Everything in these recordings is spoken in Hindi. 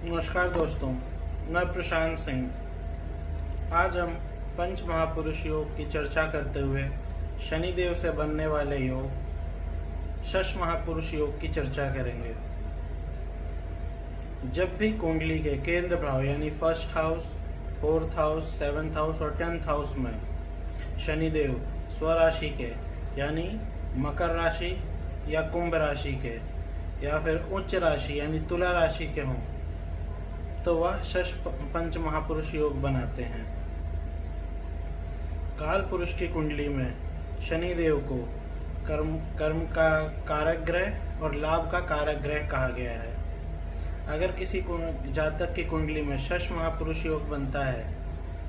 नमस्कार दोस्तों, मैं प्रशांत सिंह। आज हम पंच महापुरुष योग की चर्चा करते हुए शनिदेव से बनने वाले योग षष्ठ महापुरुष योग की चर्चा करेंगे। जब भी कुंडली के केंद्र भाव यानी first house, fourth house, seventh house और 10th हाउस में शनिदेव स्वराशि के यानी मकर राशि या कुंभ राशि के या फिर उच्च राशि यानी तुला राशि के हों तो वह षष्ठ पंच महापुरुष योग बनाते हैं। काल पुरुष की कुंडली में शनिदेव को कर्म का कारक ग्रह और लाभ का कारक ग्रह कहा गया है। अगर किसी जातक की कुंडली में षष्ठ महापुरुष योग बनता है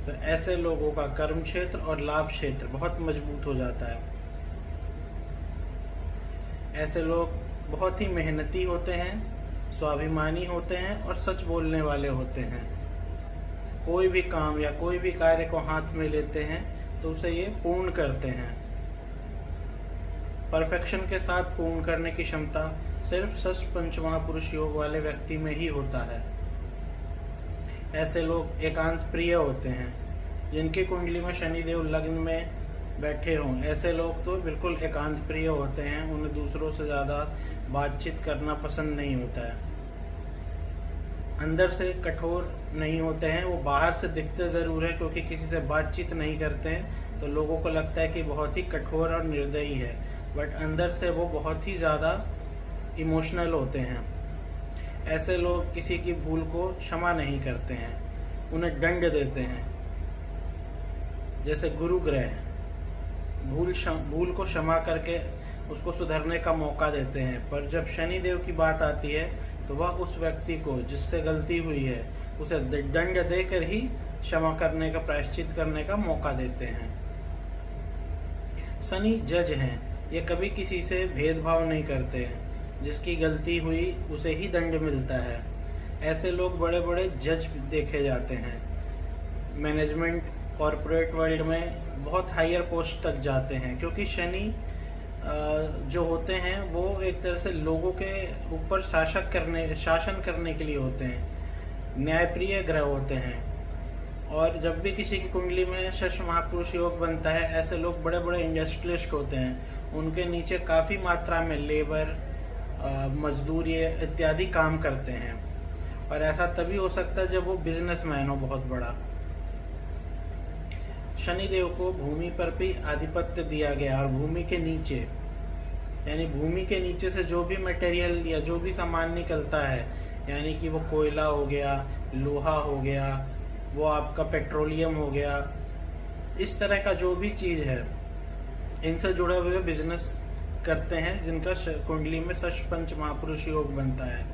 तो ऐसे लोगों का कर्म क्षेत्र और लाभ क्षेत्र बहुत मजबूत हो जाता है। ऐसे लोग बहुत ही मेहनती होते हैं, स्वाभिमानी होते हैं और सच बोलने वाले होते हैं। कोई भी काम या कोई भी कार्य को हाथ में लेते हैं तो उसे ये पूर्ण करते हैं। परफेक्शन के साथ पूर्ण करने की क्षमता सिर्फ षष्ठ पंच महापुरुष योग वाले व्यक्ति में ही होता है। ऐसे लोग एकांत प्रिय होते हैं। जिनकी कुंडली में शनिदेव लग्न में बैठे हों, ऐसे लोग तो बिल्कुल एकांत प्रिय होते हैं। उन्हें दूसरों से ज़्यादा बातचीत करना पसंद नहीं होता है। अंदर से कठोर नहीं होते हैं, वो बाहर से दिखते ज़रूर है क्योंकि किसी से बातचीत नहीं करते हैं तो लोगों को लगता है कि बहुत ही कठोर और निर्दयी है, बट अंदर से वो बहुत ही ज़्यादा इमोशनल होते हैं। ऐसे लोग किसी की भूल को क्षमा नहीं करते हैं, उन्हें दंड देते हैं। जैसे गुरु ग्रह भूल को क्षमा करके उसको सुधरने का मौका देते हैं, पर जब शनिदेव की बात आती है तो वह उस व्यक्ति को जिससे गलती हुई है उसे दंड देकर ही क्षमा करने का, प्रायश्चित करने का मौका देते हैं। शनि जज हैं, ये कभी किसी से भेदभाव नहीं करते हैं। जिसकी गलती हुई उसे ही दंड मिलता है। ऐसे लोग बड़े बड़े जज देखे जाते हैं। मैनेजमेंट कॉरपोरेट वर्ल्ड में बहुत हायर पोस्ट तक जाते हैं क्योंकि शनि जो होते हैं वो एक तरह से लोगों के ऊपर शासन करने के लिए होते हैं, न्यायप्रिय ग्रह होते हैं। और जब भी किसी की कुंडली में षष्ठ महापुरुष योग बनता है, ऐसे लोग बड़े बड़े इंडस्ट्रियलिस्ट होते हैं। उनके नीचे काफ़ी मात्रा में लेबर, मजदूरी इत्यादि काम करते हैं और ऐसा तभी हो सकता है जब वो बिजनेसमैन हो बहुत बड़ा। शनिदेव को भूमि पर भी आधिपत्य दिया गया और भूमि के नीचे यानी भूमि के नीचे से जो भी मटेरियल या जो भी सामान निकलता है, यानी कि वो कोयला हो गया, लोहा हो गया, वो आपका पेट्रोलियम हो गया, इस तरह का जो भी चीज़ है, इनसे जुड़े हुए बिजनेस करते हैं जिनका कुंडली में षष्ठ पंच महापुरुष योग बनता है।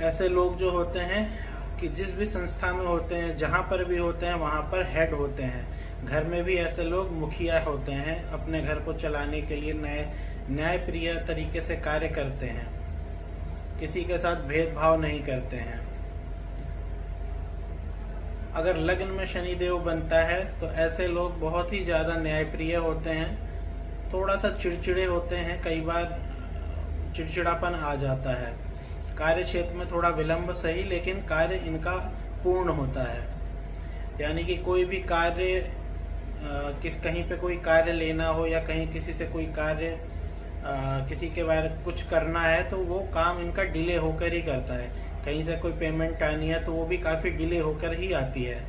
ऐसे लोग जो होते हैं कि जिस भी संस्था में होते हैं, जहाँ पर भी होते हैं, वहाँ पर हेड होते हैं। घर में भी ऐसे लोग मुखिया होते हैं, अपने घर को चलाने के लिए न्यायप्रिय तरीके से कार्य करते हैं, किसी के साथ भेदभाव नहीं करते हैं। अगर लग्न में शनिदेव बनता है तो ऐसे लोग बहुत ही ज़्यादा न्यायप्रिय होते हैं, थोड़ा सा चिड़चिड़े होते हैं, कई बार चिड़चिड़ापन आ जाता है। कार्य क्षेत्र में थोड़ा विलंब सही, लेकिन कार्य इनका पूर्ण होता है। यानी कि कोई भी कार्य कहीं पे कोई कार्य लेना हो या कहीं किसी से कोई कार्य किसी के बारे कुछ करना है तो वो काम इनका डिले होकर ही करता है। कहीं से कोई पेमेंट आनी है तो वो भी काफ़ी डिले होकर ही आती है।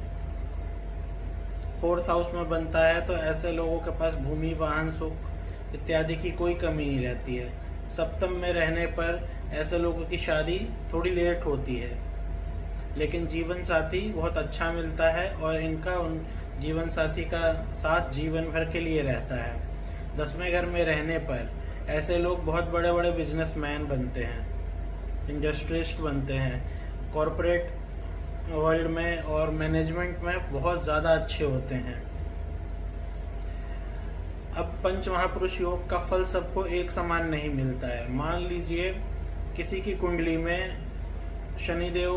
फोर्थ हाउस में बनता है तो ऐसे लोगों के पास भूमि, वाहन, सुख इत्यादि की कोई कमी नहीं रहती है। सप्तम में रहने पर ऐसे लोगों की शादी थोड़ी लेट होती है, लेकिन जीवन साथी बहुत अच्छा मिलता है और इनका उन जीवन साथी का साथ जीवन भर के लिए रहता है। 10वें घर में रहने पर ऐसे लोग बहुत बड़े बड़े बिजनेसमैन बनते हैं, इंडस्ट्रियलिस्ट बनते हैं, कॉरपोरेट वर्ल्ड में और मैनेजमेंट में बहुत ज़्यादा अच्छे होते हैं। अब पंच महापुरुष योग का फल सबको एक समान नहीं मिलता है। मान लीजिए किसी की कुंडली में शनिदेव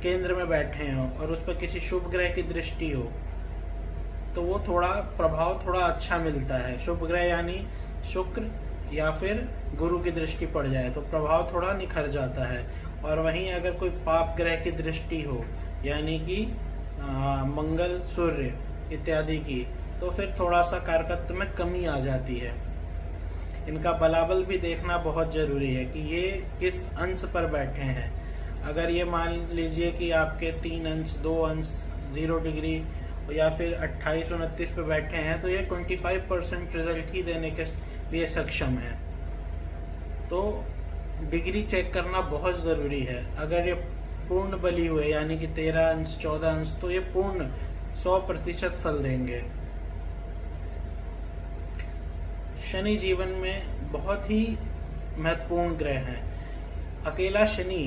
केंद्र में बैठे हों और उस पर किसी शुभ ग्रह की दृष्टि हो तो वो प्रभाव थोड़ा अच्छा मिलता है। शुभ ग्रह यानी शुक्र या फिर गुरु की दृष्टि पड़ जाए तो प्रभाव थोड़ा निखर जाता है और वहीं अगर कोई पाप ग्रह की दृष्टि हो, यानी कि मंगल, सूर्य इत्यादि की, तो फिर थोड़ा सा कारकत्व में कमी आ जाती है। इनका बलाबल भी देखना बहुत जरूरी है कि ये किस अंश पर बैठे हैं। अगर ये मान लीजिए कि आपके 3 अंश, 2 अंश, 0 डिग्री या फिर 28-29 पे बैठे हैं, तो ये 25% रिजल्ट ही देने के लिए सक्षम है। तो डिग्री चेक करना बहुत ज़रूरी है। अगर ये पूर्ण बली हुए यानी कि 13 अंश, 14 अंश, तो ये पूर्ण 100% फल देंगे। शनि जीवन में बहुत ही महत्वपूर्ण ग्रह हैं। अकेला शनि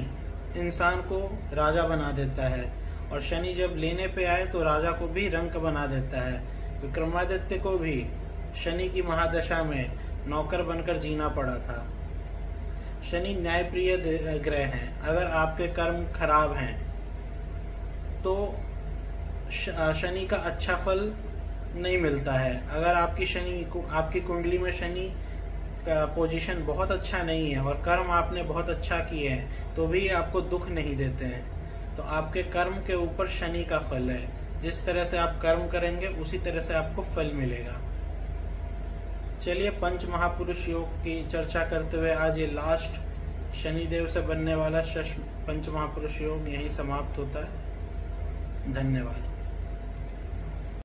इंसान को राजा बना देता है, और शनि जब लेने पे आए तो राजा को भी रंक बना देता है। विक्रमादित्य को भी शनि की महादशा में नौकर बनकर जीना पड़ा था। शनि न्यायप्रिय ग्रह हैं। अगर आपके कर्म खराब हैं तो शनि का अच्छा फल नहीं मिलता है। अगर आपकी कुंडली में शनि का पोजीशन बहुत अच्छा नहीं है और कर्म आपने बहुत अच्छा किए हैं, तो भी आपको दुख नहीं देते हैं। तो आपके कर्म के ऊपर शनि का फल है। जिस तरह से आप कर्म करेंगे उसी तरह से आपको फल मिलेगा। चलिए, पंच महापुरुष योग की चर्चा करते हुए आज ये लास्ट शनिदेव से बनने वाला पंच महापुरुष योग यहीं समाप्त होता है। धन्यवाद।